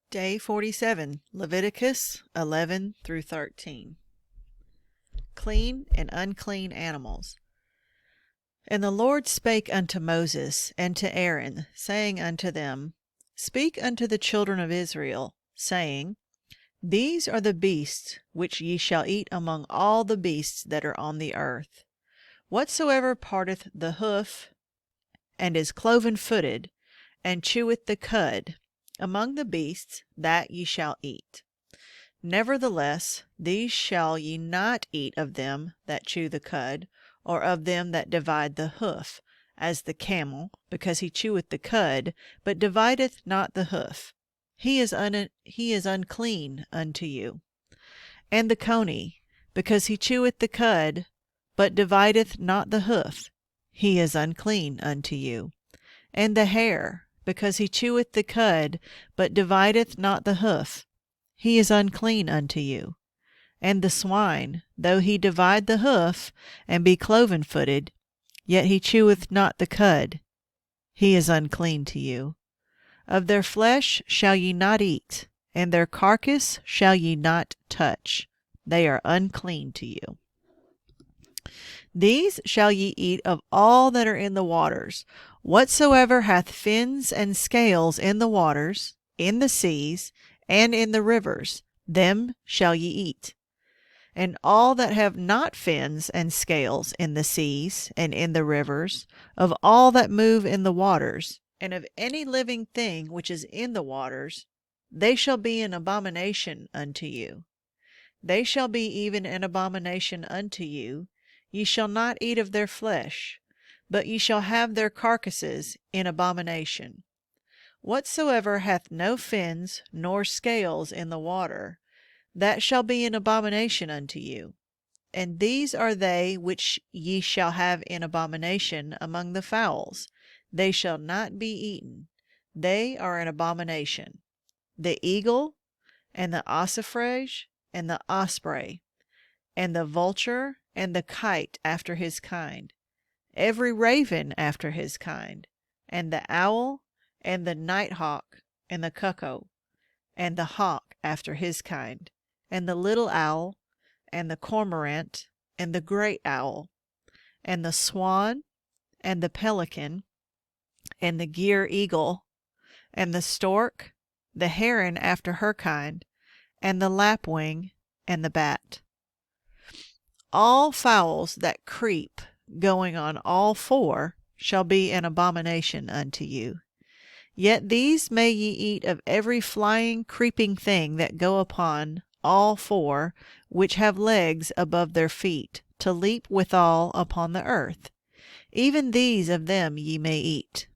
Day 47, Leviticus 11 through 13. Clean and unclean animals. And the Lord spake unto Moses and to Aaron, saying unto them, Speak unto the children of Israel, saying, These are the beasts which ye shall eat among all the beasts that are on the earth. Whatsoever parteth the hoof, and is cloven-footed, and cheweth the cud, among the beasts, that ye shall eat. Nevertheless, these shall ye not eat of them that chew the cud, or of them that divide the hoof, as the camel, because he cheweth the cud, but divideth not the hoof. He is unclean unto you. And the coney, because he cheweth the cud, but divideth not the hoof. He is unclean unto you. And the hare, because he cheweth the cud, but divideth not the hoof. He is unclean unto you. And the swine, though he divide the hoof, and be cloven-footed, yet he cheweth not the cud. He is unclean to you. Of their flesh shall ye not eat, and their carcass shall ye not touch. They are unclean to you. These shall ye eat of all that are in the waters. Whatsoever hath fins and scales in the waters, in the seas, and in the rivers, them shall ye eat. And all that have not fins and scales in the seas and in the rivers, of all that move in the waters, and of any living thing which is in the waters, they shall be an abomination unto you. They shall be even an abomination unto you. Ye shall not eat of their flesh, but ye shall have their carcasses in abomination. Whatsoever hath no fins nor scales in the water, that shall be an abomination unto you. And these are they which ye shall have in abomination among the fowls. They shall not be eaten. They are an abomination. The eagle, and the ossifrage, and the osprey, and the vulture, and the kite after his kind, every raven after his kind, and the owl, and the nighthawk, and the cuckoo, and the hawk after his kind, and the little owl, and the cormorant, and the great owl, and the swan, and the pelican, and the gier eagle, and the stork, the heron after her kind, and the lapwing, and the bat. All fowls that creep, going on all four, shall be an abomination unto you. Yet these may ye eat of every flying, creeping thing that go upon all four, which have legs above their feet, to leap withal upon the earth. Even these of them ye may eat.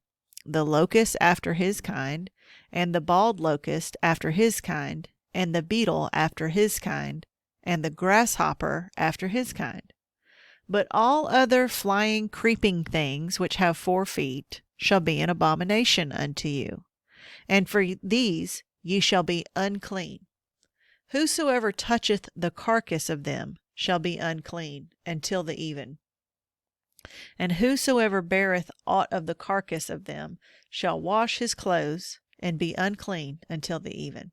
The locust after his kind, and the bald locust after his kind, and the beetle after his kind, and the grasshopper after his kind. But all other flying, creeping things which have 4 feet shall be an abomination unto you, and for these ye shall be unclean. Whosoever toucheth the carcass of them shall be unclean until the even. And whosoever beareth aught of the carcass of them shall wash his clothes, and be unclean until the even.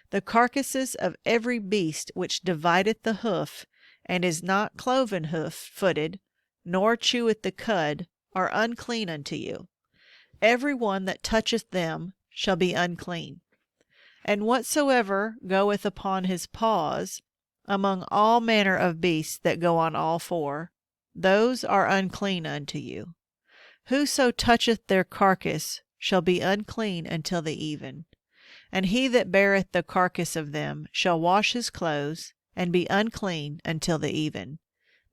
The carcasses of every beast which divideth the hoof, and is not cloven-footed, nor cheweth the cud, are unclean unto you. Every one that toucheth them shall be unclean. And whatsoever goeth upon his paws, among all manner of beasts that go on all four, those are unclean unto you. Whoso toucheth their carcass shall be unclean until the even. And he that beareth the carcass of them shall wash his clothes, and be unclean until the even.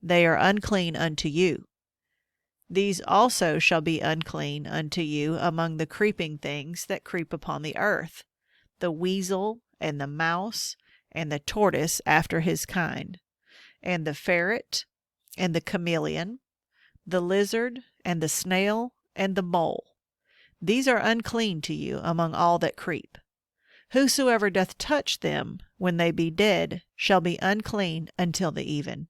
They are unclean unto you. These also shall be unclean unto you among the creeping things that creep upon the earth, the weasel, and the mouse, and the tortoise after his kind, and the ferret, and the chameleon, the lizard, and the snail, and the mole. These are unclean to you among all that creep. Whosoever doth touch them when they be dead shall be unclean until the even.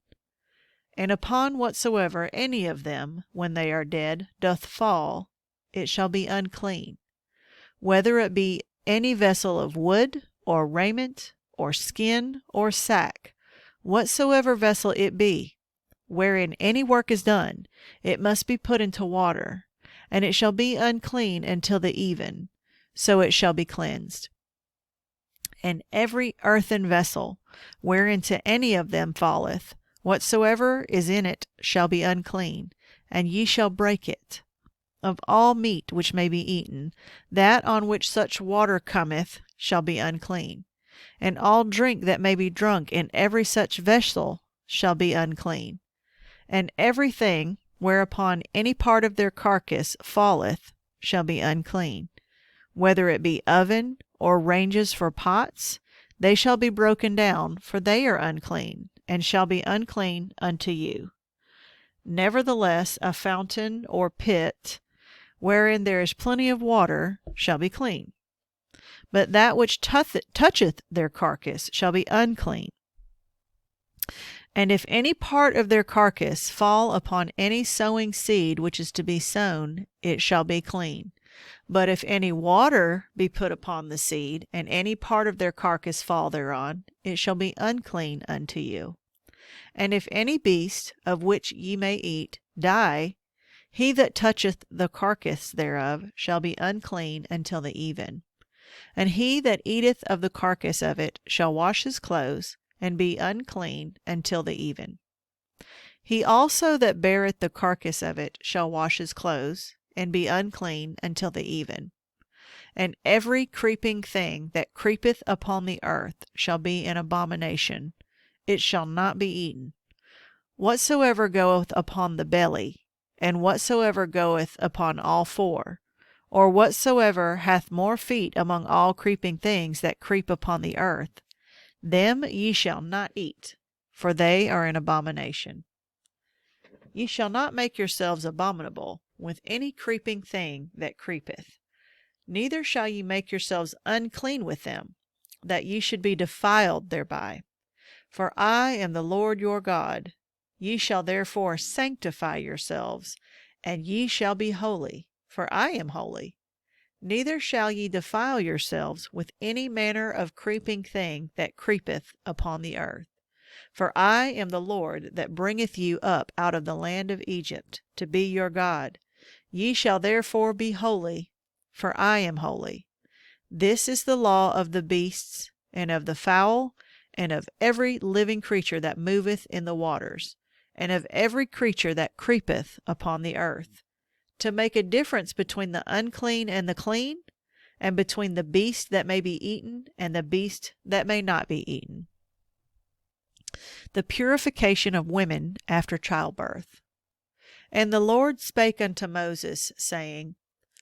And upon whatsoever any of them, when they are dead, doth fall, it shall be unclean, whether it be any vessel of wood, or raiment, or skin, or sack, whatsoever vessel it be, wherein any work is done, it must be put into water, and it shall be unclean until the even, so it shall be cleansed. And every earthen vessel, whereinto any of them falleth, whatsoever is in it shall be unclean, and ye shall break it. Of all meat which may be eaten, that on which such water cometh shall be unclean, and all drink that may be drunk in every such vessel shall be unclean. And everything whereupon any part of their carcass falleth shall be unclean, whether it be oven or ranges for pots, they shall be broken down, for they are unclean, and shall be unclean unto you. Nevertheless, a fountain or pit, wherein there is plenty of water, shall be clean. But that which toucheth their carcass shall be unclean. And if any part of their carcass fall upon any sowing seed which is to be sown, it shall be clean. But if any water be put upon the seed, and any part of their carcass fall thereon, it shall be unclean unto you. And if any beast, of which ye may eat, die, he that toucheth the carcass thereof shall be unclean until the even. And he that eateth of the carcass of it shall wash his clothes, and be unclean until the even. He also that beareth the carcass of it shall wash his clothes, and be unclean until the even. And every creeping thing that creepeth upon the earth shall be an abomination, it shall not be eaten. Whatsoever goeth upon the belly, and whatsoever goeth upon all four, or whatsoever hath more feet among all creeping things that creep upon the earth, them ye shall not eat, for they are an abomination. Ye shall not make yourselves abominable with any creeping thing that creepeth, neither shall ye make yourselves unclean with them, that ye should be defiled thereby. For I am the Lord your God. Ye shall therefore sanctify yourselves, and ye shall be holy, for I am holy. Neither shall ye defile yourselves with any manner of creeping thing that creepeth upon the earth. For I am the Lord that bringeth you up out of the land of Egypt, to be your God. Ye shall therefore be holy, for I am holy. This is the law of the beasts, and of the fowl, and of every living creature that moveth in the waters, and of every creature that creepeth upon the earth, to make a difference between the unclean and the clean, and between the beast that may be eaten and the beast that may not be eaten. The purification of women after childbirth. And the Lord spake unto Moses, saying,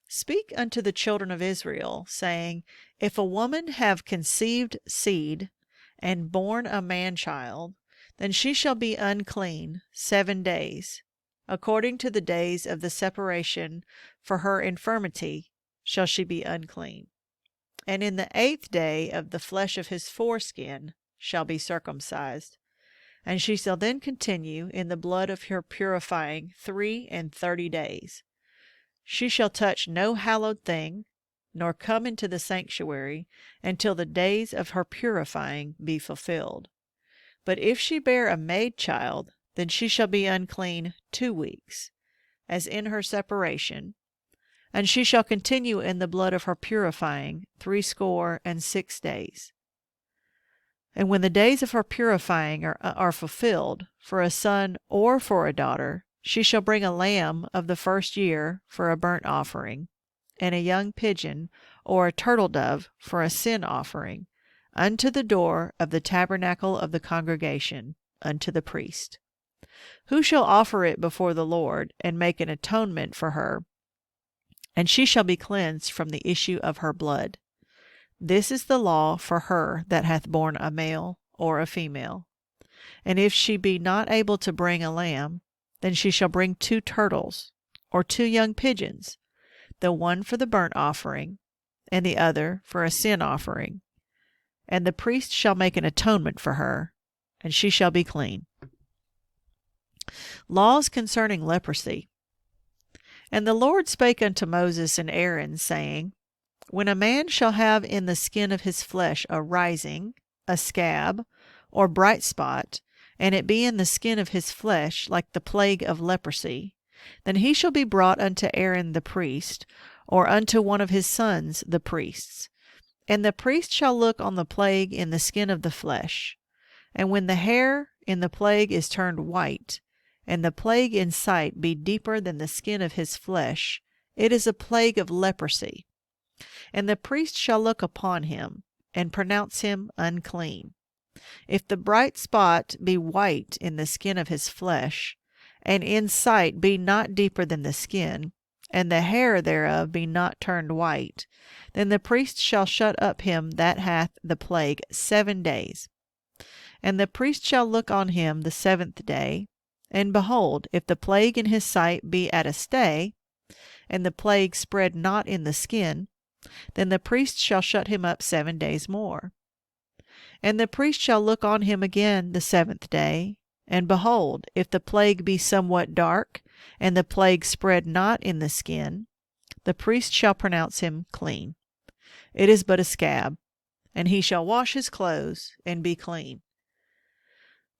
Speak unto the children of Israel, saying, If a woman have conceived seed, and born a man-child, then she shall be unclean 7 days. According to the days of the separation for her infirmity shall she be unclean. And in the 8th day of the flesh of his foreskin shall be circumcised. And she shall then continue in the blood of her purifying 33 days. She shall touch no hallowed thing, nor come into the sanctuary, until the days of her purifying be fulfilled. But if she bear a maid child, then she shall be unclean 2 weeks, as in her separation, and she shall continue in the blood of her purifying 66 days. And when the days of her purifying are fulfilled, for a son or for a daughter, she shall bring a lamb of the first year for a burnt offering, and a young pigeon or a turtle dove for a sin offering, unto the door of the tabernacle of the congregation, unto the priest, who shall offer it before the Lord, and make an atonement for her, and she shall be cleansed from the issue of her blood. This is the law for her that hath borne a male or a female. And if she be not able to bring a lamb, then she shall bring 2 turtles, or 2 young pigeons, the one for the burnt offering, and the other for a sin offering. And the priest shall make an atonement for her, and she shall be clean. Laws concerning leprosy. And the Lord spake unto Moses and Aaron, saying, When a man shall have in the skin of his flesh a rising, a scab, or bright spot, and it be in the skin of his flesh like the plague of leprosy, then he shall be brought unto Aaron the priest, or unto one of his sons the priests. And the priest shall look on the plague in the skin of the flesh. And when the hair in the plague is turned white, and the plague in sight be deeper than the skin of his flesh, it is a plague of leprosy. And the priest shall look upon him, and pronounce him unclean. If the bright spot be white in the skin of his flesh, and in sight be not deeper than the skin, and the hair thereof be not turned white, then the priest shall shut up him that hath the plague 7 days. And the priest shall look on him the 7th day, and behold, if the plague in his sight be at a stay, and the plague spread not in the skin, then the priest shall shut him up 7 days more. And the priest shall look on him again the 7th day, and behold, if the plague be somewhat dark, and the plague spread not in the skin, the priest shall pronounce him clean. It is but a scab, and he shall wash his clothes, and be clean.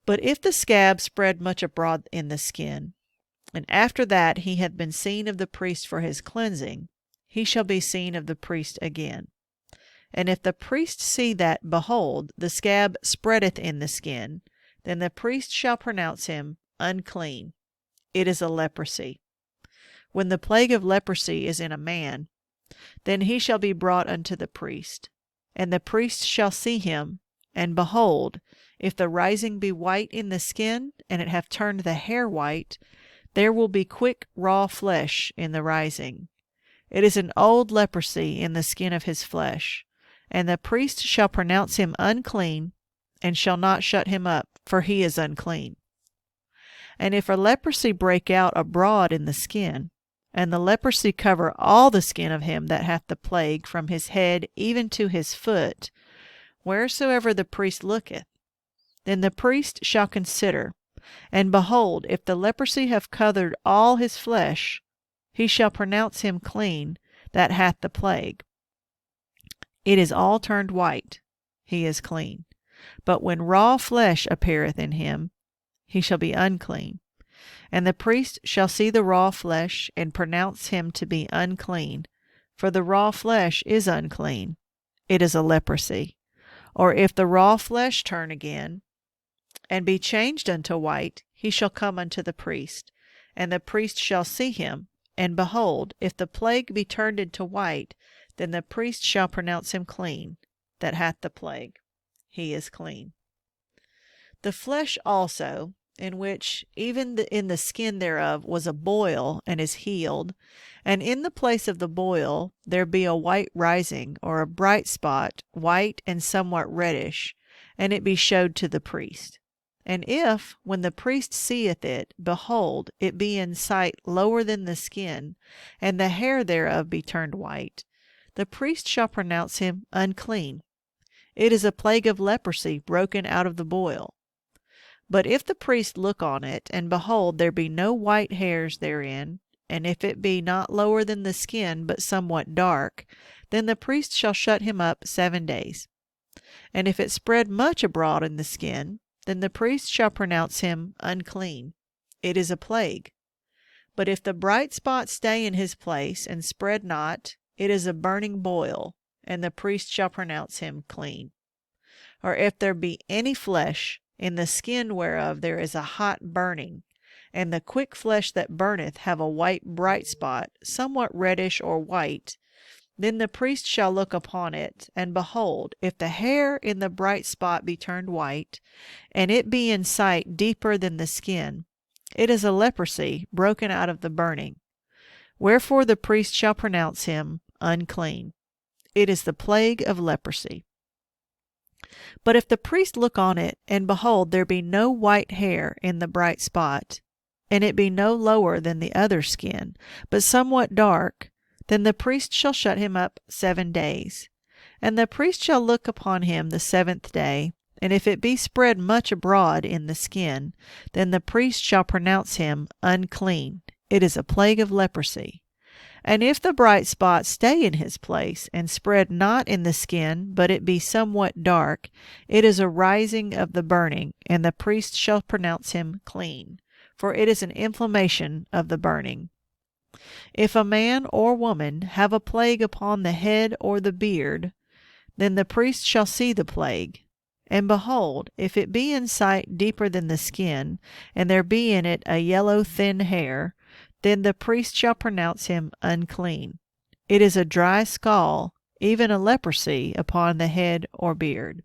But if the scab spread much abroad in the skin, and after that he hath been seen of the priest for his cleansing, he shall be seen of the priest again. And if the priest see that, behold, the scab spreadeth in the skin, then the priest shall pronounce him unclean. It is a leprosy. When the plague of leprosy is in a man, then he shall be brought unto the priest. And the priest shall see him, and behold, if the rising be white in the skin, and it have turned the hair white, there will be quick raw flesh in the rising. It is an old leprosy in the skin of his flesh. And the priest shall pronounce him unclean, and shall not shut him up, for he is unclean. And if a leprosy break out abroad in the skin, and the leprosy cover all the skin of him that hath the plague from his head even to his foot, wheresoever the priest looketh, then the priest shall consider, and behold, if the leprosy have covered all his flesh, he shall pronounce him clean that hath the plague. It is all turned white, he is clean. But when raw flesh appeareth in him, he shall be unclean. And the priest shall see the raw flesh, and pronounce him to be unclean, for the raw flesh is unclean. It is a leprosy. Or if the raw flesh turn again, and be changed unto white, he shall come unto the priest, and the priest shall see him, and behold, if the plague be turned into white, then the priest shall pronounce him clean, that hath the plague. He is clean. The flesh also, in which even in the skin thereof was a boil, and is healed, and in the place of the boil there be a white rising, or a bright spot, white and somewhat reddish, and it be showed to the priest. And if, when the priest seeth it, behold, it be in sight lower than the skin, and the hair thereof be turned white, the priest shall pronounce him unclean. It is a plague of leprosy broken out of the boil. But if the priest look on it, and behold, there be no white hairs therein, and if it be not lower than the skin, but somewhat dark, then the priest shall shut him up 7 days. And if it spread much abroad in the skin, then the priest shall pronounce him unclean. It is a plague. But if the bright spot stay in his place, and spread not, it is a burning boil, and the priest shall pronounce him clean. Or if there be any flesh in the skin whereof there is a hot burning, and the quick flesh that burneth have a white bright spot, somewhat reddish or white, then the priest shall look upon it, and behold, if the hair in the bright spot be turned white, and it be in sight deeper than the skin, it is a leprosy broken out of the burning. Wherefore the priest shall pronounce him unclean. It is the plague of leprosy. But if the priest look on it, and behold, there be no white hair in the bright spot, and it be no lower than the other skin, but somewhat dark, then the priest shall shut him up 7 days. And the priest shall look upon him the 7th day, and if it be spread much abroad in the skin, then the priest shall pronounce him unclean. It is a plague of leprosy. And if the bright spot stay in his place, and spread not in the skin, but it be somewhat dark, it is a rising of the burning, and the priest shall pronounce him clean, for it is an inflammation of the burning. If a man or woman have a plague upon the head or the beard, then the priest shall see the plague. And behold, if it be in sight deeper than the skin, and there be in it a yellow thin hair, then the priest shall pronounce him unclean. It is a dry scall, even a leprosy, upon the head or beard.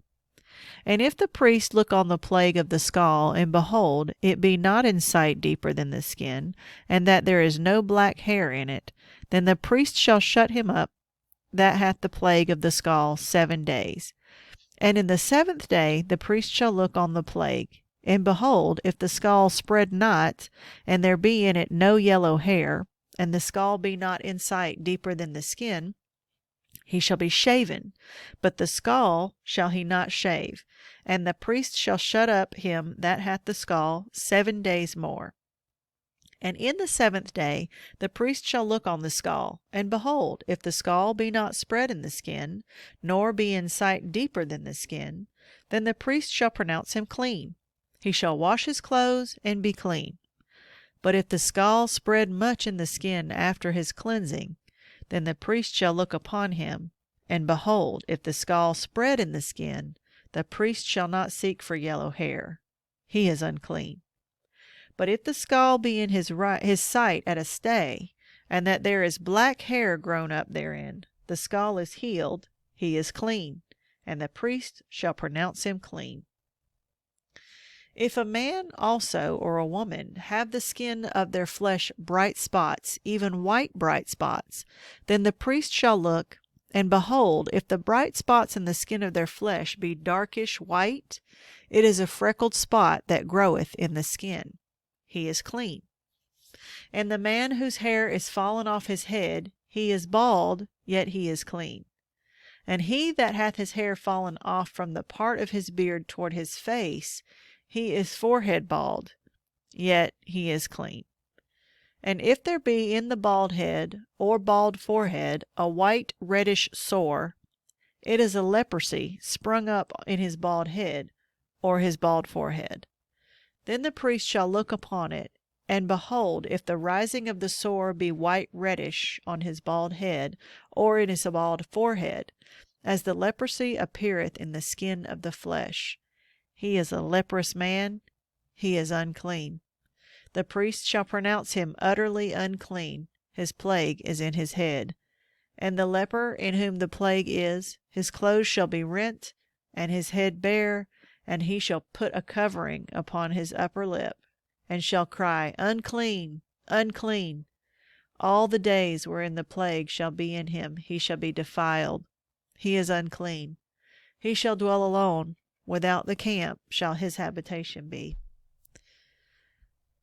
And if the priest look on the plague of the scall, and behold, it be not in sight deeper than the skin, and that there is no black hair in it, then the priest shall shut him up that hath the plague of the scall 7 days. And in the 7th day the priest shall look on the plague. And behold, if the scall spread not, and there be in it no yellow hair, and the scall be not in sight deeper than the skin, he shall be shaven, but the scall shall he not shave. And the priest shall shut up him that hath the scall 7 days more. And in the 7th day the priest shall look on the scall, and behold, if the scall be not spread in the skin, nor be in sight deeper than the skin, then the priest shall pronounce him clean. He shall wash his clothes, and be clean. But if the scall spread much in the skin after his cleansing, then the priest shall look upon him, and behold, if the scall spread in the skin, the priest shall not seek for yellow hair. He is unclean. But if the scall be in his sight at a stay, and that there is black hair grown up therein, the scall is healed, he is clean, and the priest shall pronounce him clean. If a man also or a woman have the skin of their flesh bright spots, even white bright spots, then the priest shall look, and behold, if the bright spots in the skin of their flesh be darkish white, it is a freckled spot that groweth in the skin. He is clean. And the man whose hair is fallen off his head, he is bald, yet he is clean. And he that hath his hair fallen off from the part of his beard toward his face, he is forehead bald, yet he is clean. And if there be in the bald head or bald forehead a white reddish sore, it is a leprosy sprung up in his bald head or his bald forehead. Then the priest shall look upon it, and behold, if the rising of the sore be white reddish on his bald head, or in his bald forehead, as the leprosy appeareth in the skin of the flesh, he is a leprous man, he is unclean. The priest shall pronounce him utterly unclean, his plague is in his head. And the leper in whom the plague is, his clothes shall be rent, and his head bare, and he shall put a covering upon his upper lip, and shall cry, Unclean, unclean. All the days wherein the plague shall be in him, he shall be defiled. He is unclean. He shall dwell alone. Without the camp shall his habitation be.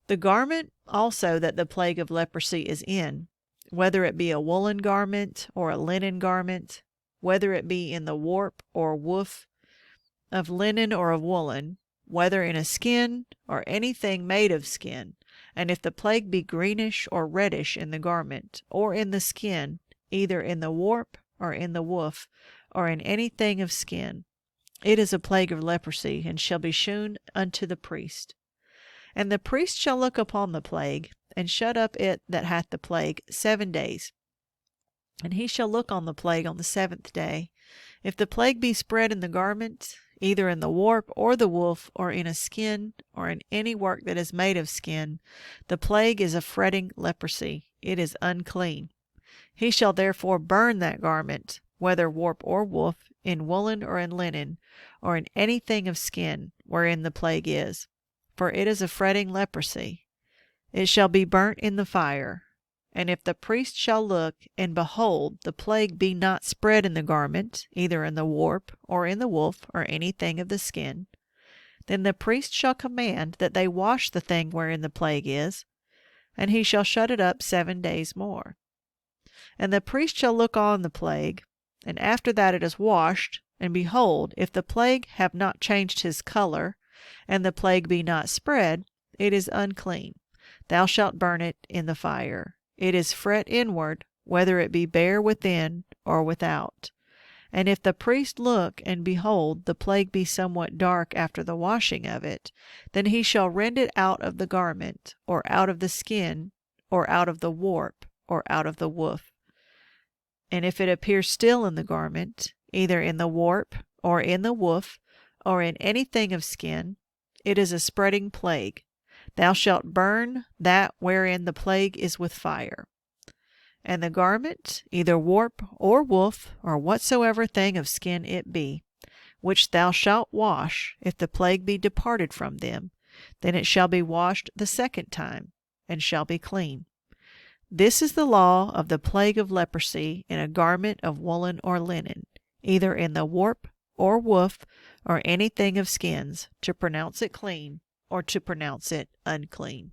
The garment also that the plague of leprosy is in, whether it be a woolen garment or a linen garment, whether it be in the warp or woof of linen or of woolen, whether in a skin or anything made of skin, and if the plague be greenish or reddish in the garment or in the skin, either in the warp or in the woof or in anything of skin, it is a plague of leprosy, and shall be shewn unto the priest. And the priest shall look upon the plague, and shut up it that hath the plague 7 days. And he shall look on the plague on the 7th day. If the plague be spread in the garment, either in the warp or the woof, or in a skin, or in any work that is made of skin, the plague is a fretting leprosy. It is unclean. He shall therefore burn that garment, whether warp or woof, in woolen or in linen, or in anything of skin, wherein the plague is. For it is a fretting leprosy. It shall be burnt in the fire. And if the priest shall look, and behold, the plague be not spread in the garment, either in the warp, or in the woof, or anything of the skin, then the priest shall command that they wash the thing wherein the plague is, and he shall shut it up 7 days more. And the priest shall look on the plague, and after that it is washed, and behold, if the plague have not changed his color, and the plague be not spread, it is unclean. Thou shalt burn it in the fire. It is fret inward, whether it be bare within or without. And if the priest look, and behold, the plague be somewhat dark after the washing of it, then he shall rend it out of the garment, or out of the skin, or out of the warp, or out of the woof. And if it appear still in the garment, either in the warp, or in the woof, or in anything of skin, it is a spreading plague. Thou shalt burn that wherein the plague is with fire. And the garment, either warp or woof, or whatsoever thing of skin it be, which thou shalt wash, if the plague be departed from them, then it shall be washed the second time, and shall be clean. This is the law of the plague of leprosy in a garment of woolen or linen, either in the warp or woof, or anything of skins, to pronounce it clean, or to pronounce it unclean.